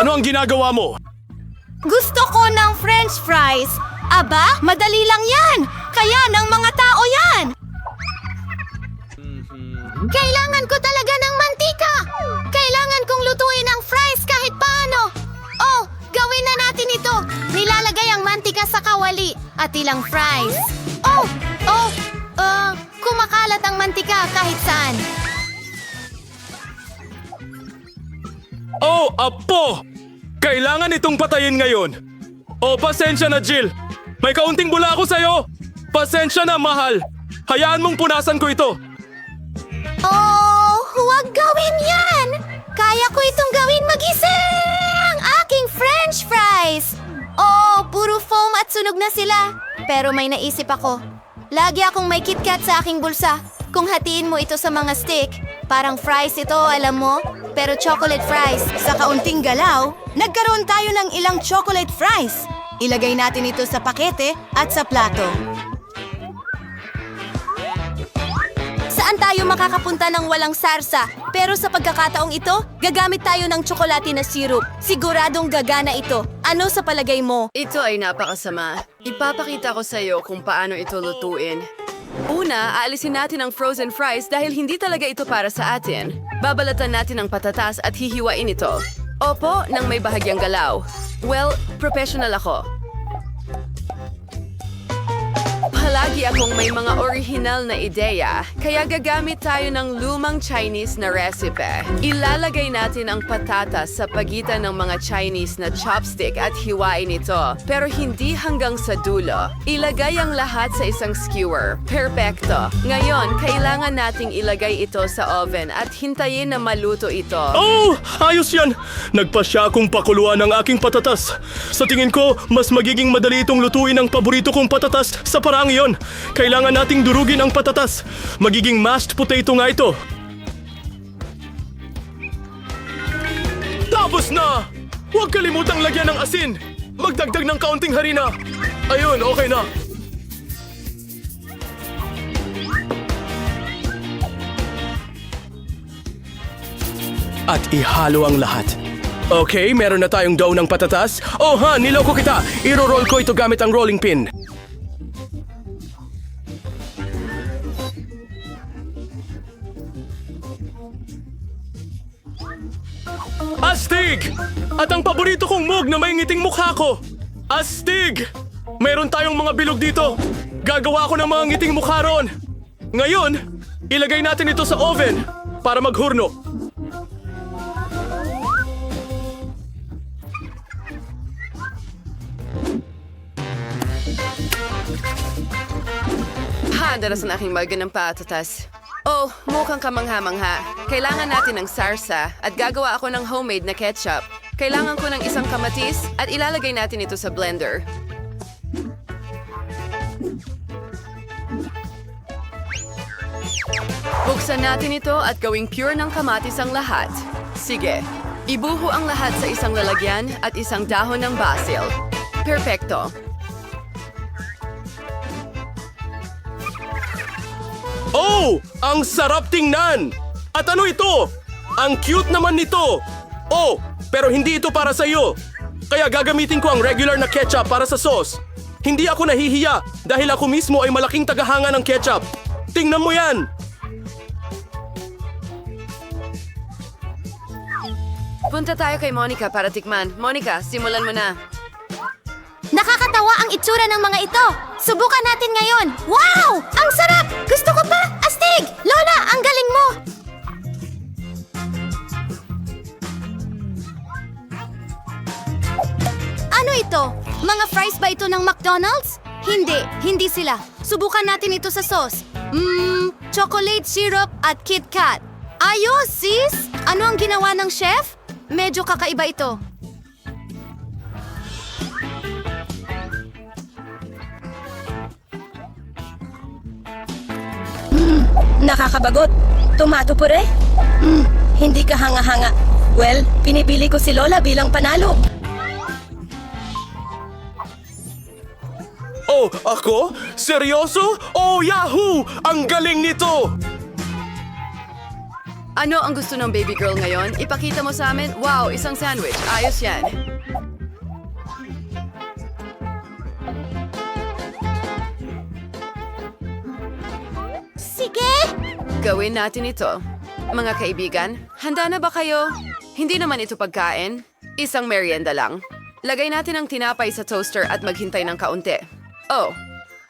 Ano ang ginagawa mo? Gusto ko ng french fries. Aba, madali lang yan. Kaya ng mga tao yan. Kailangan ko talaga ng mantika. Kailangan kong lutuin ang fries kahit paano. Oh, gawin na natin ito. Nilalagay ang mantika sa kawali at ilang fries. Kumakalat ang mantika kahit saan. Oh, apo! Kailangan itong patayin ngayon. Oh, pasensya na, Jill. May kaunting bula ako sa'yo. Pasensya na, mahal. Hayaan mong punasan ko ito. Oh, huwag gawin yan! Kaya ko itong gawin mag-isang aking french fries! Oh, puro foam at sunog na sila. Pero may naisip ako. Lagi akong may KitKat sa aking bulsa. Kung hatiin mo ito sa mga stick, parang fries ito, alam mo? Pero chocolate fries. Sa kaunting galaw, nagkaroon tayo ng ilang chocolate fries. Ilagay natin ito sa pakete at sa plato. Saan tayo makakapunta ng walang sarsa? Pero sa pagkakataong ito, gagamit tayo ng tsokolate na syrup. Siguradong gagana ito. Ano sa palagay mo? Ito ay napakasama. Ipapakita ko sa iyo kung paano ito lutuin. Una, aalisin natin ang frozen fries dahil hindi talaga ito para sa atin. Babalatan natin ang patatas at hihiwain ito. Opo, nang may bahagyang galaw. Well, professional ako. Palagi akong may mga orihinal na ideya, kaya gagamit tayo ng lumang Chinese na recipe. Ilalagay natin ang patatas sa pagitan ng mga Chinese na chopstick at hiwain ito, pero hindi hanggang sa dulo. Ilagay ang lahat sa isang skewer. Perfecto. Ngayon, kailangan nating ilagay ito sa oven at hintayin na maluto ito. Oh, ayos yan! Nagpasya akong pakuluan ang aking patatas. Sa tingin ko, mas magiging madali itong lutuin ang paborito kong patatas sa paraang iyon. Kailangan nating durugin ang patatas. Magiging mashed potato nga ito. Tapos na! Huwag kalimutang lagyan ng asin. Magdagdag ng kaunting harina. Ayun, okay na. At ihalo ang lahat. Okay, meron na tayong dough ng patatas. Oh ha, niloko kita. Iro-roll ko ito gamit ang rolling pin. Astig! At ang paborito kong mug na may ngiting mukha ko. Astig! Meron tayong mga bilog dito. Gagawa ako ng mga ngiting mukha roon. Ngayon, ilagay natin ito sa oven para maghurno. Handa na sa aking malga ng patatas. Oh, mukhang kamangha-mangha. Kailangan natin ng sarsa at gagawa ako ng homemade na ketchup. Kailangan ko ng isang kamatis at ilalagay natin ito sa blender. Buksan natin ito at gawing pure ng kamatis ang lahat. Sige, ibuho ang lahat sa isang lalagyan at isang dahon ng basil. Perfecto. Oh! Ang sarap tingnan! At ano ito? Ang cute naman nito! Oh! Pero hindi ito para sa iyo. Kaya gagamitin ko ang regular na ketchup para sa sauce. Hindi ako nahihiya dahil ako mismo ay malaking tagahanga ng ketchup. Tingnan mo yan! Punta tayo kay Monica para tikman. Monica, simulan mo na. Nakakatawa ang itsura ng mga ito. Subukan natin ngayon. Wow! Ang sarap! Gusto ko pa! Astig! Lola, ang galing mo! Ano ito? Mga fries ba ito ng McDonald's? Hindi sila. Subukan natin ito sa sauce. Chocolate syrup at KitKat. Ayos, sis! Ano ang ginawa ng chef? Medyo kakaiba ito. Nakakabagot. Tomato pure? Hindi ka hanga-hanga. Well, pinipili ko si Lola bilang panalo. Oh, ako? Seryoso? Oh, Yahoo! Ang galing nito! Ano ang gusto ng baby girl ngayon? Ipakita mo sa amin? Wow, isang sandwich. Ayos yan. Sige! Gawin natin ito. Mga kaibigan, handa na ba kayo? Hindi naman ito pagkain. Isang merienda lang. Lagay natin ang tinapay sa toaster at maghintay ng kaunti. Oh,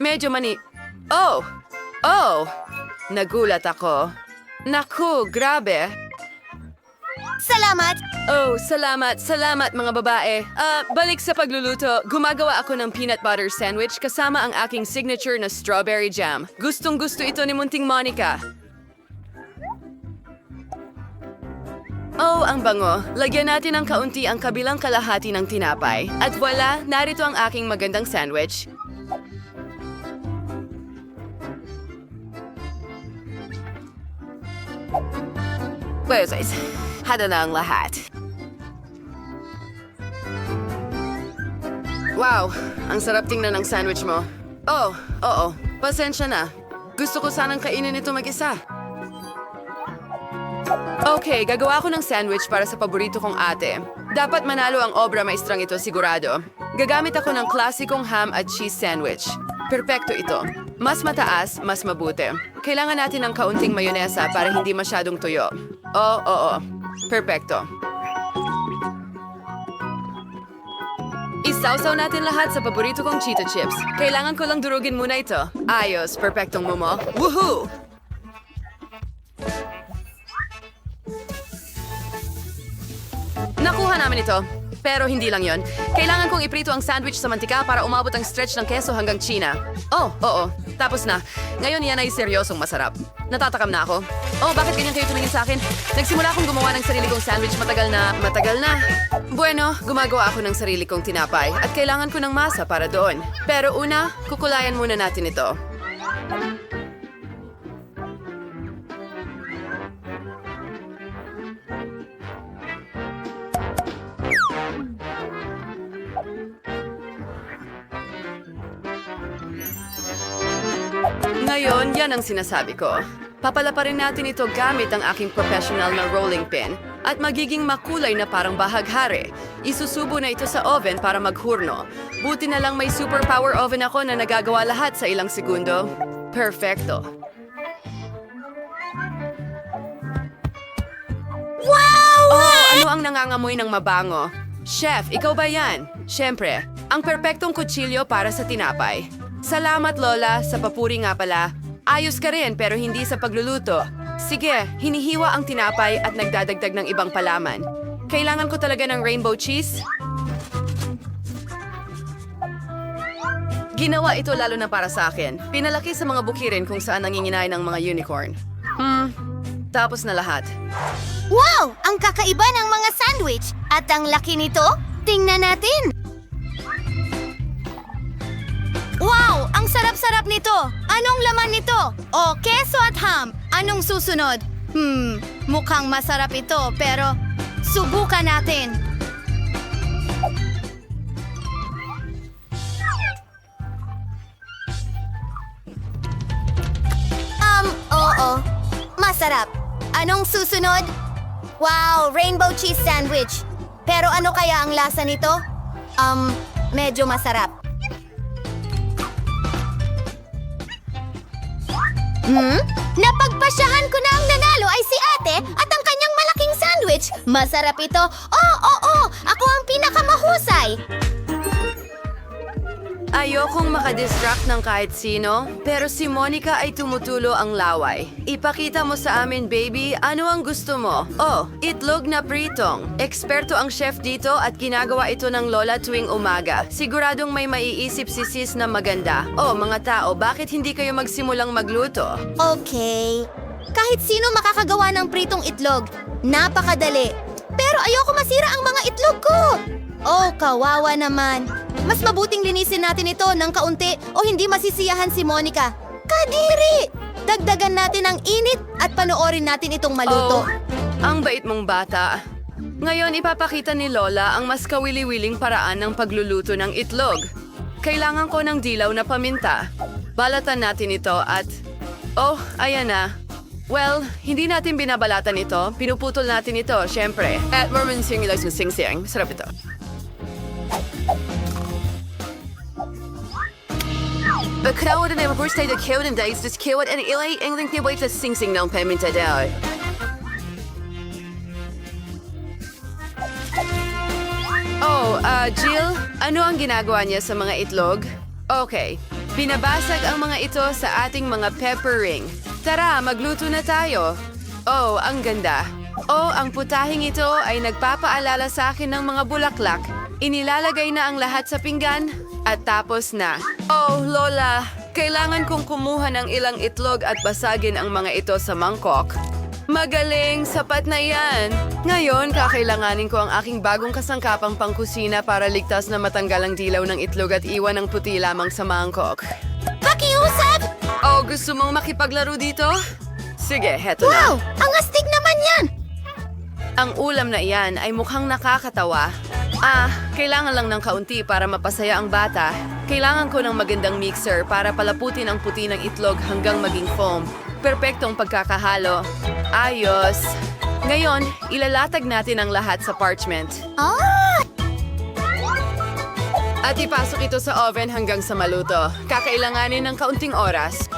medyo mani... Oh! Oh! Nagulat ako. Naku, grabe. Salamat! Oh, salamat, salamat mga babae. Balik sa pagluluto, gumagawa ako ng peanut butter sandwich kasama ang aking signature na strawberry jam. Gustong gusto ito ni Munting Monica. Oh, ang bango. Lagyan natin ng kaunti ang kabilang kalahati ng tinapay. At voila, narito ang aking magandang sandwich. Pues, hada na ang lahat. Wow, ang sarap tingnan ng sandwich mo. Oh, oo, pasensya na. Gusto ko sanang kainin ito mag-isa. Okay, gagawa ako ng sandwich para sa paborito kong ate. Dapat manalo ang obra maestrang ito, sigurado. Gagamit ako ng klasikong ham at cheese sandwich. Perpekto ito. Mas mataas, mas mabuti. Kailangan natin ng kaunting mayonesa para hindi masyadong tuyo. Oo. Perpekto. Isawsaw natin lahat sa paborito kong Cheeto Chips. Kailangan ko lang durugin muna ito. Ayos, perpektong mumo. Woohoo! Nakuha namin ito. Pero hindi lang yon. Kailangan kong iprito ang sandwich sa mantika para umabot ang stretch ng keso hanggang China. Oh, oo. Tapos na. Ngayon yan ay seryosong masarap. Natatakam na ako. Oh, bakit ganyan kayo tumingin sa akin? Nagsimula akong gumawa ng sarili kong sandwich matagal na. Bueno, gumagawa ako ng sarili kong tinapay at kailangan ko ng masa para doon. Pero una, kukulayan muna natin ito. Ngayon, yan ang sinasabi ko. Papalaparin natin ito gamit ang aking professional na rolling pin at magiging makulay na parang bahaghari. Isusubo na ito sa oven para maghurno. Buti na lang may superpower oven ako na nagagawa lahat sa ilang segundo. Perfecto. Wow! Oh, ano ang nangangamoy ng mabango? Chef, ikaw ba yan? Siyempre, ang perpektong kutsilyo para sa tinapay. Salamat, Lola, sa papuri nga pala. Ayos ka rin pero hindi sa pagluluto. Sige, hinihiwa ang tinapay at nagdadagdag ng ibang palaman. Kailangan ko talaga ng rainbow cheese. Ginawa ito lalo na para sa akin. Pinalaki sa mga bukirin kung saan nanginginay ng mga unicorn. Tapos na lahat. Wow! Ang kakaiba ng mga sandwich! At ang laki nito? Tingnan natin! Wow! Ang sarap-sarap nito! Anong laman nito? Oh, keso at ham. Anong susunod? Mukhang masarap ito, pero subukan natin. Oo. Masarap. Anong susunod? Wow, rainbow cheese sandwich. Pero ano kaya ang lasa nito? Medyo masarap. Napagpasyahan ko na ang nanalo ay si ate at ang kanyang malaking sandwich. Masarap ito. Oo. Ako ang pinakamahusay. Ayokong makadistract ng kahit sino, pero si Monica ay tumutulo ang laway. Ipakita mo sa amin, baby, ano ang gusto mo? Oh, itlog na pritong. Eksperto ang chef dito at ginagawa ito ng lola tuwing umaga. Siguradong may maiisip si sis na maganda. Oh, mga tao, bakit hindi kayo magsimulang magluto? Okay. Kahit sino makakagawa ng pritong itlog. Napakadali. Pero ayoko masira ang mga itlog ko. Oh, kawawa naman. Mas mabuting linisin natin ito ng kaunti o hindi masisiyahan si Monica. Kadiri! Dagdagan natin ang init at panoorin natin itong maluto. Oh, ang bait mong bata. Ngayon ipapakita ni Lola ang mas kawili-wiling paraan ng pagluluto ng itlog. Kailangan ko ng dilaw na paminta. Balatan natin ito at... Oh, ayan na. Well, hindi natin binabalatan ito. Pinuputol natin ito, syempre. At Mormon Singular sa sing-sing. Sarap ito. Bakaw na naman first tayo na kiwat and dice. Just kiwat and ilay. Ang link niya sa sing-sing ng paminta daw. Oh, Jill, ano ang ginagawa niya sa mga itlog? Okay, binabasag ang mga ito sa ating mga pepper ring. Tara, magluto na tayo. Oh, ang ganda. Oh, ang putahing ito ay nagpapaalala sa akin ng mga bulaklak. Inilalagay na ang lahat sa pinggan at tapos na. Oh, Lola, kailangan kong kumuha ng ilang itlog at basagin ang mga ito sa mangkok. Magaling! Sapat na yan! Ngayon, kakailanganin ko ang aking bagong kasangkapang pangkusina para ligtas na matanggal ang dilaw ng itlog at iwan ang puti lamang sa mangkok. Pakiusap! Oh, gusto mong makipaglaro dito? Sige, heto Wow! na. Ang astig naman yan! Ang ulam na iyan ay mukhang nakakatawa. Kailangan lang ng kaunti para mapasaya ang bata. Kailangan ko ng magandang mixer para palaputin ang puti ng itlog hanggang maging foam. Perpektong pagkakahalo. Ayos. Ngayon, ilalatag natin ang lahat sa parchment. Ah! At ipasok ito sa oven hanggang sa maluto. Kakailanganin ng kaunting oras.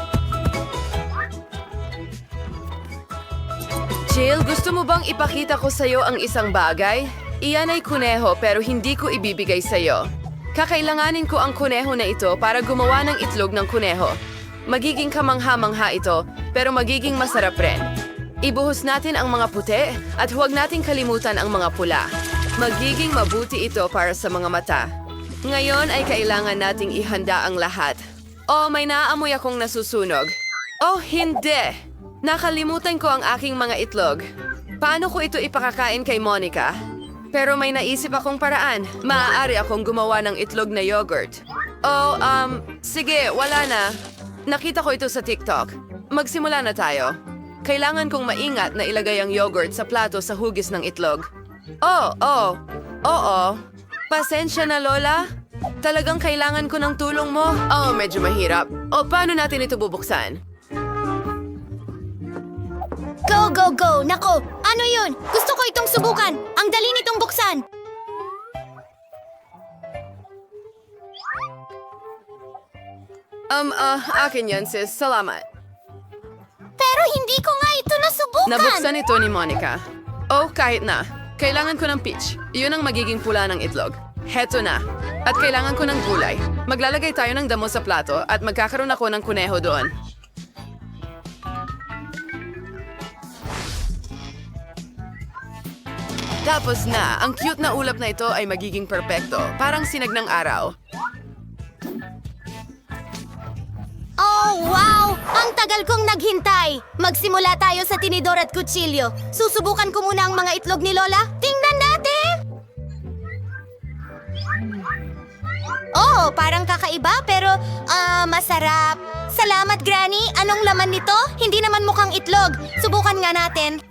Jill, gusto mo bang ipakita ko sa'yo ang isang bagay? Iyan ay kuneho pero hindi ko ibibigay sa'yo. Kakailanganin ko ang kuneho na ito para gumawa ng itlog ng kuneho. Magiging kamangha-mangha ito, pero magiging masarap rin. Ibuhos natin ang mga puti at huwag nating kalimutan ang mga pula. Magiging mabuti ito para sa mga mata. Ngayon ay kailangan nating ihanda ang lahat. Oh, may naaamoy akong nasusunog. Oh, hindi! Nakalimutan ko ang aking mga itlog. Paano ko ito ipakakain kay Monica? Pero may naisip akong paraan. Maaari akong gumawa ng itlog na yogurt. Oh, sige, wala na. Nakita ko ito sa TikTok. Magsimula na tayo. Kailangan kong maingat na ilagay ang yogurt sa plato sa hugis ng itlog. Oo. Pasensya na, Lola. Talagang kailangan ko ng tulong mo. Oh, medyo mahirap. O, paano natin ito bubuksan? Go, go, go! Nako, ano yun? Gusto ko itong subukan! Ang dali nitong buksan! Akin yan, sis. Salamat. Pero hindi ko nga ito nasubukan! Nabuksan ito ni Monica. Oh, kahit na. Kailangan ko ng peach. Iyon ang magiging pula ng itlog. Heto na. At kailangan ko ng gulay. Maglalagay tayo ng damo sa plato at magkakaroon ako ng kuneho doon. Tapos na, ang cute na ulap na ito ay magiging perpekto. Parang sinag ng araw. Oh, wow! Ang tagal kong naghintay! Magsimula tayo sa tinidor at kutsilyo. Susubukan ko muna ang mga itlog ni Lola. Tingnan natin! Oh, parang kakaiba pero, masarap. Salamat, Granny. Anong laman nito? Hindi naman mukhang itlog. Subukan nga natin.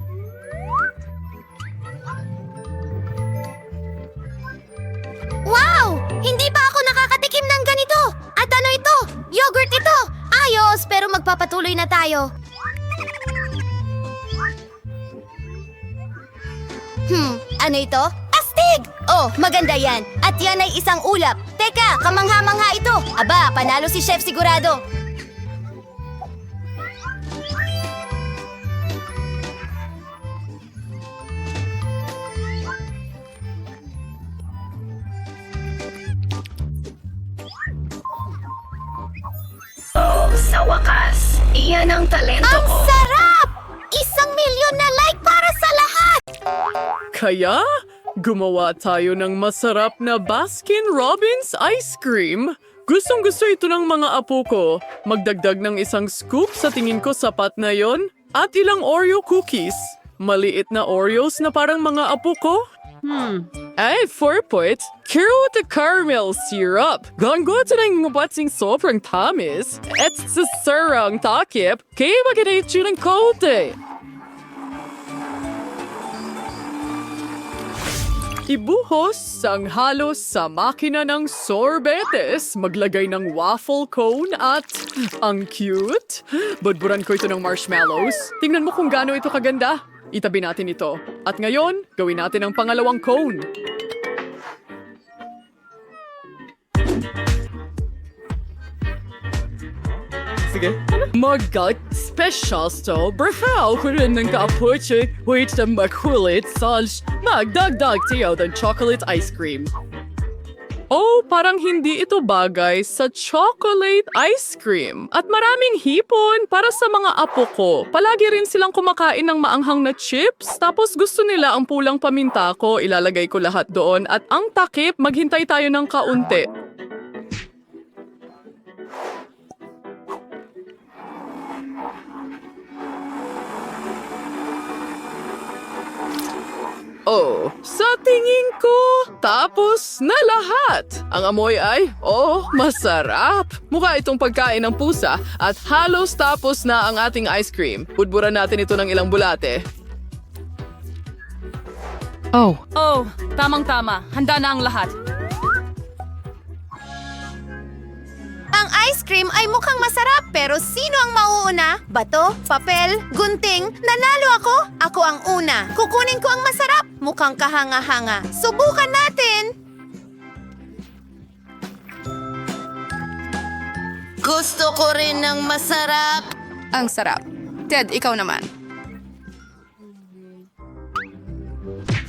Wow! Hindi pa ako nakakatikim ng ganito! At ano ito? Yogurt ito! Ayos, pero magpapatuloy na tayo. Ano ito? Astig! Oh, maganda yan. At yan ay isang ulap. Teka, kamangha-mangha ito. Aba, panalo si Chef sigurado. Sa wakas, iyan ang talento Ang ko. sarap! 1,000,000 na like para sa lahat! Kaya, gumawa tayo ng masarap na Baskin-Robbins ice cream. Gustong-gusto ito ng mga apo ko. Magdagdag ng isang scoop sa tingin ko sapat na yon. At ilang Oreo cookies. Maliit na Oreos na parang mga apo ko. Ay, 4 points. Kiro with the caramel syrup. Ganggoto ng batsing sobrang tamis. At sa sarang takip, kaya maganda ito ng kote. Ibuhos ang halos sa makina ng sorbetes, maglagay ng waffle cone at ang cute. Budburan ko ito ng marshmallows. Tingnan mo kung gaano ito kaganda. Itabi natin ito. At ngayon, gawin natin ang pangalawang cone. Sige. Magat special sto, brahaw ko rin ng kapuche, wait na makulit salj, magdagdag tiyo ng chocolate ice cream. Oh, parang hindi ito bagay sa chocolate ice cream. At maraming hipon para sa mga apo ko. Palagi rin silang kumakain ng maanghang na chips. Tapos gusto nila ang pulang paminta ko, ilalagay ko lahat doon. At ang takip, maghintay tayo ng kaunti. Oh, sa tingin ko, tapos na lahat. Ang amoy ay, masarap. Mukha itong pagkain ng pusa at halos tapos na ang ating ice cream. Budburan natin ito ng ilang bulate. Oh, tamang-tama. Handa na ang lahat. Ang ice cream ay mukhang masarap, pero sino ang mauuna? Bato? Papel? Gunting? Nanalo ako? Ako ang una. Kukunin ko ang masarap. Mukhang kahanga-hanga. Subukan natin! Gusto ko rin ng masarap. Ang sarap. Ted, ikaw naman.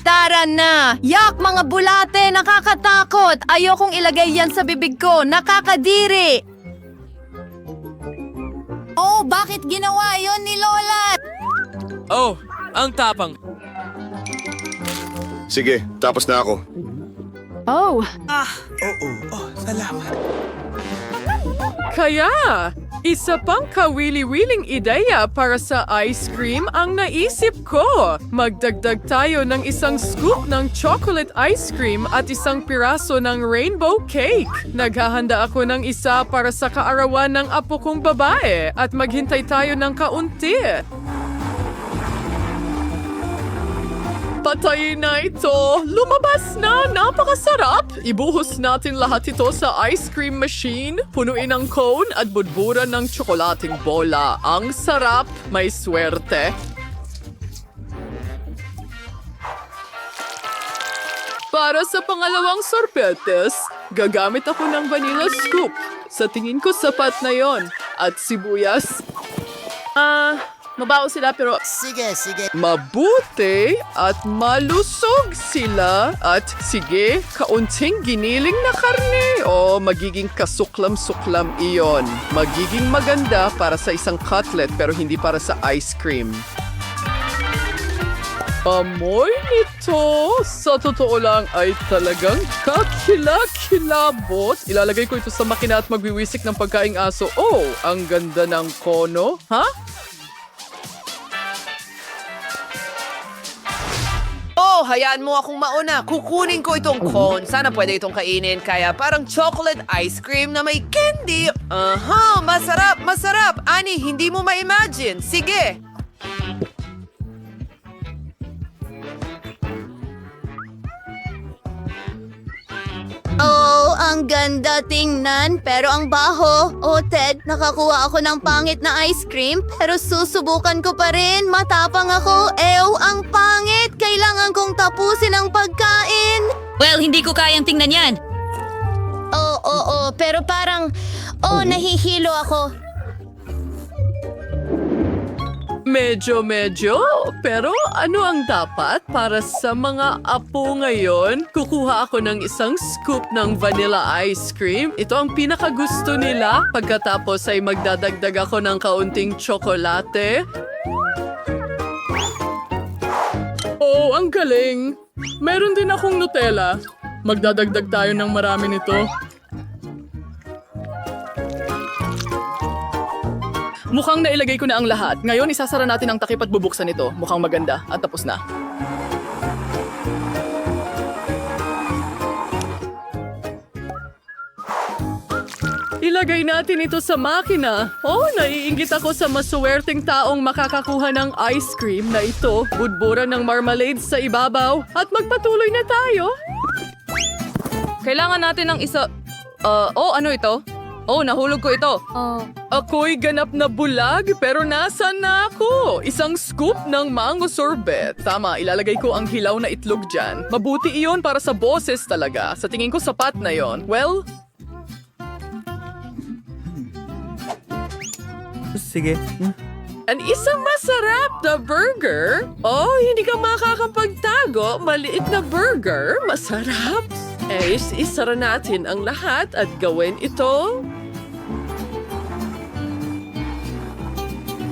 Tara na! Yak, mga bulate! Nakakatakot! Ayokong ilagay yan sa bibig ko! Nakakadiri! Oh, bakit ginawa yon ni Lola? Oh, ang tapang. Sige, tapos na ako. Kaya, isa pang kawili-wiling ideya para sa ice cream ang naisip ko. Magdagdag tayo ng isang scoop ng chocolate ice cream at isang piraso ng rainbow cake. Naghahanda ako ng isa para sa kaarawan ng apo kong babae at maghintay tayo ng kaunti. Patayin na ito! Lumabas na! Napakasarap! Ibuhos natin lahat ito sa ice cream machine, punuin ang cone at budburan ng tsokolating bola. Ang sarap! May swerte! Para sa pangalawang sorbetes, gagamit ako ng vanilla scoop. Sa tingin ko sapat na yon. At sibuyas. Mabaho sila pero Sige. mabuti at malusog sila at sige, kaunting giniling na karne o magiging kasuklam-suklam iyon. Magiging maganda para sa isang cutlet pero hindi para sa ice cream. Amoy nito, sa totoo lang ay talagang kakilakilabot. Ilalagay ko ito sa makina at magwiwisik ng pagkaing aso. Oh, ang ganda ng kono, ha? Oh, hayaan mo akong mauna. Kukunin ko itong cone. Sana pwede itong kainin. Kaya parang chocolate ice cream na may candy. Aha, masarap, masarap. Ani, hindi mo ma-imagine. Sige. Oh, ang ganda tingnan, pero ang baho. Oh, Ted, nakakuha ako ng pangit na ice cream, pero susubukan ko pa rin. Matapang ako. Ew, ang pangit. Kailangan kong tapusin ang pagkain. Well, hindi ko kayang tingnan yan. Oo, pero parang, nahihilo ako. Medyo, pero ano ang dapat para sa mga apo ngayon? Kukuha ako ng isang scoop ng vanilla ice cream. Ito ang pinakagusto nila. Pagkatapos ay magdadagdag ako ng kaunting tsokolate. Oh, ang galing! Meron din akong Nutella. Magdadagdag tayo ng marami nito. Mukhang nailagay ko na ang lahat. Ngayon, isasara natin ang takip at bubuksan ito. Mukhang maganda. At tapos na. Ilagay natin ito sa makina. Oh, naiinggit ako sa masuwerteng taong makakakuha ng ice cream na ito. Budburan ng marmalade sa ibabaw. At magpatuloy na tayo. Kailangan natin ng isa... ano ito? Oh, nahulog ko ito. Ako'y ganap na bulag pero nasan na ako? Isang scoop ng mango sorbet. Tama, ilalagay ko ang hilaw na itlog dyan. Mabuti iyon para sa boses talaga. Sa tingin ko sapat na yon. Well, Sige. an isang masarap na burger. Oh, hindi ka makakapagtago. Maliit na burger. Masarap. Isara natin ang lahat at gawin ito.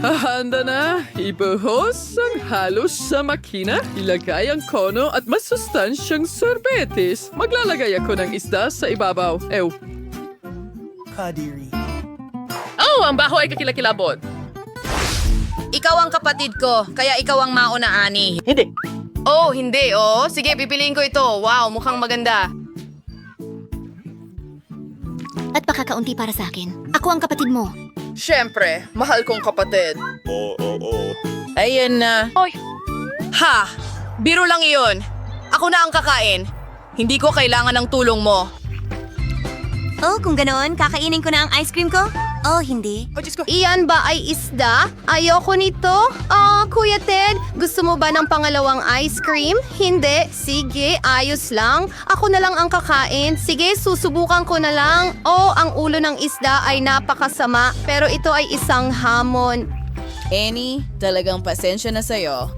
Hahanda na. Ibuhos ang halos sa makina. Ilagay ang kono at masustansyang sorbetes. Maglalagay ako ng isda sa ibabaw. Kadiri. Oh, ang baho ay kakilakilabot. Ikaw ang kapatid ko, kaya ikaw ang mauna, Ani. Oh, hindi. Oh, sige, pipiliin ko ito. Wow, mukhang maganda. At pakakaunti para sa akin. Ako ang kapatid mo. Siyempre, mahal kong kapatid. Ayan na. Ha! Biro lang iyon. Ako na ang kakain. Hindi ko kailangan ng tulong mo. Oh, kung ganoon, kakainin ko na ang ice cream ko? Oh, hindi. Iyan ba ay isda? Ayoko nito. Kuya Ted, gusto mo ba ng pangalawang ice cream? Hindi. Sige, ayos lang. Ako na lang ang kakain. Sige, susubukan ko na lang. Oh, ang ulo ng isda ay napakasama. Pero ito ay isang hamon. Annie, talagang pasensya na sa'yo.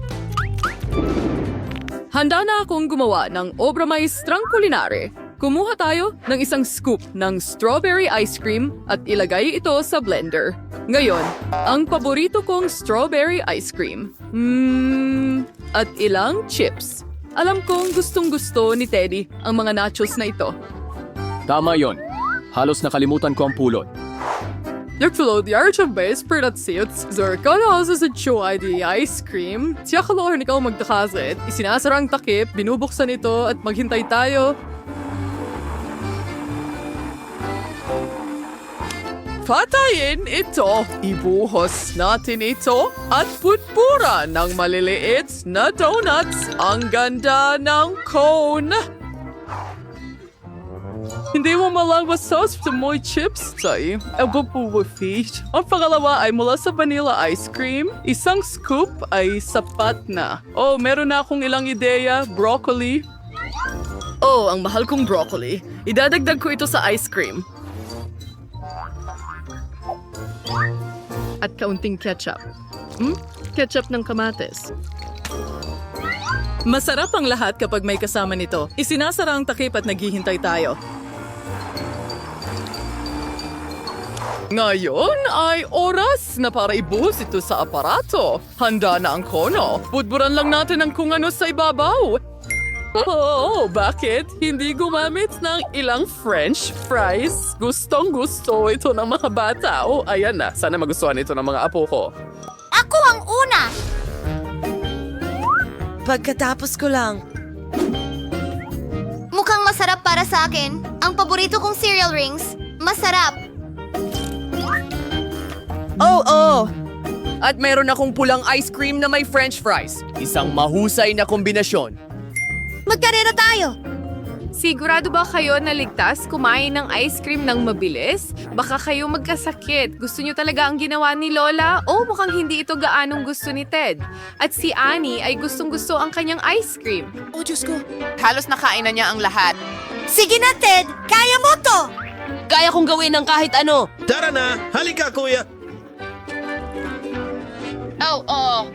Handa na akong gumawa ng obra maestrang kulinare. Kumuha tayo ng isang scoop ng strawberry ice cream at ilagay ito sa blender. Ngayon, ang paborito kong strawberry ice cream. At ilang chips. Alam kong gustong-gusto ni Teddy ang mga nachos na ito. Tama yon. Halos nakalimutan ko ang pulot. Nagtuloy di archabes per at siyot. Zorkano sa choy di ice cream. Siya kalor ni ikaw magdakasit. Isinasara ang takip, binubuksan ito at maghintay tayo. Patayin ito. Ibuhos natin ito at putpura ng maliliit na donuts. Ang ganda ng cone. Hindi mo malabas sauce sa moy chips, tay. Fish. Ang pangalawa ay mula sa vanilla ice cream. Isang scoop ay sapat na. Oh, meron na akong ilang ideya. Broccoli. Oh, ang mahal kong broccoli. Idadagdag ko ito sa ice cream. At kaunting ketchup. Ketchup ng kamates. Masarap ang lahat kapag may kasama nito. Isinasara ang takip at naghihintay tayo. Ngayon ay oras na para ibuhos ito sa aparato. Handa na ang kono. Budburan lang natin ang kung ano sa ibabaw. Oh, bakit? Hindi gumamit ng ilang French fries? Gustong-gusto ito ng mga bata. Oh, ayan na. Sana magustuhan ito ng mga apo ko. Ako ang una! Pagkatapos ko lang. Mukhang masarap para sa akin. Ang paborito kong cereal rings. Masarap. Oh. At meron akong pulang ice cream na may French fries. Isang mahusay na kombinasyon. Magkarera tayo! Sigurado ba kayo na ligtas kumain ng ice cream ng mabilis? Baka kayo magkasakit. Gusto nyo talaga ang ginawa ni Lola? O mukhang hindi ito gaanong gusto ni Ted. At si Annie ay gustong-gusto ang kanyang ice cream. Oh, Diyos ko. Halos nakain na niya ang lahat. Sige na, Ted! Kaya mo to! Kaya kong gawin ng kahit ano. Tara na! Halika, kuya! Oh.